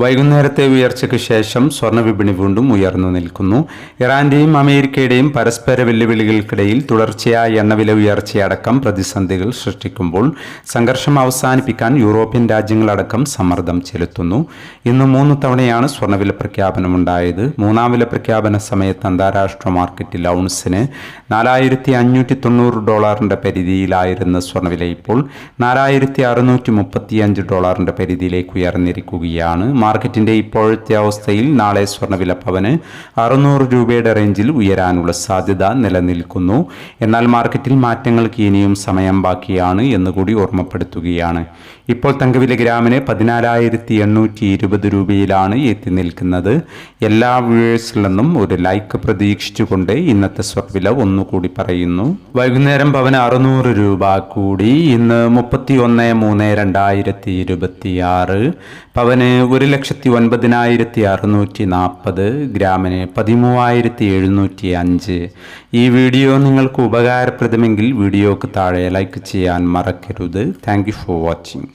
വൈകുന്നേരത്തെ ഉയർച്ചയ്ക്ക് ശേഷം സ്വർണ്ണവിപണി വീണ്ടും ഉയർന്നു നിൽക്കുന്നു. ഇറാന്റെയും അമേരിക്കയുടെയും പരസ്പര വെല്ലുവിളികൾക്കിടയിൽ തുടർച്ചയായ എണ്ണവില ഉയർച്ചയടക്കം പ്രതിസന്ധികൾ സൃഷ്ടിക്കുമ്പോൾ സംഘർഷം അവസാനിപ്പിക്കാൻ യൂറോപ്യൻ രാജ്യങ്ങളടക്കം സമ്മർദ്ദം ചെലുത്തുന്നു. ഇന്ന് 3 തവണയാണ് സ്വർണ്ണവില പ്രഖ്യാപനമുണ്ടായത്. മൂന്നാം വില പ്രഖ്യാപന സമയത്ത് അന്താരാഷ്ട്ര മാർക്കറ്റിൽ ഔൺസിന് $4,590 പരിധിയിലായിരുന്ന സ്വർണ്ണവില ഇപ്പോൾ $4,635 പരിധിയിലേക്ക് ഉയർന്നിരിക്കുകയാണ്. മാർക്കറ്റിന്റെ ഇപ്പോഴത്തെ അവസ്ഥയിൽ നാളെ സ്വർണ്ണവില പവന് 600 രൂപയുടെ റേഞ്ചിൽ ഉയരാനുള്ള സാധ്യത നിലനിൽക്കുന്നു. എന്നാൽ മാർക്കറ്റിൽ മാറ്റങ്ങൾക്ക് ഇനിയും സമയം ബാക്കിയാണ് എന്നുകൂടി ഓർമ്മപ്പെടുത്തുകയാണ്. ഇപ്പോൾ തങ്കവില ഗ്രാമിന് 14,820 രൂപയിലാണ് എത്തി നിൽക്കുന്നത്. എല്ലാ വ്യൂവേഴ്സിൽ നിന്നും ഒരു ലൈക്ക് പ്രതീക്ഷിച്ചുകൊണ്ട് ഇന്നത്തെ സ്വർണ്ണവില ഒന്നുകൂടി പറയുന്നു. വൈകുന്നേരം പവന് 600 രൂപ കൂടി. ഇന്ന് 31/3/2026. പവന് 1,09,640, ഗ്രാമിന് 13,705. ഈ വീഡിയോ നിങ്ങൾക്ക് ഉപകാരപ്രദമെങ്കിൽ വീഡിയോക്ക് താഴെ ലൈക്ക് ചെയ്യാൻ മറക്കരുത്. Thank you for watching.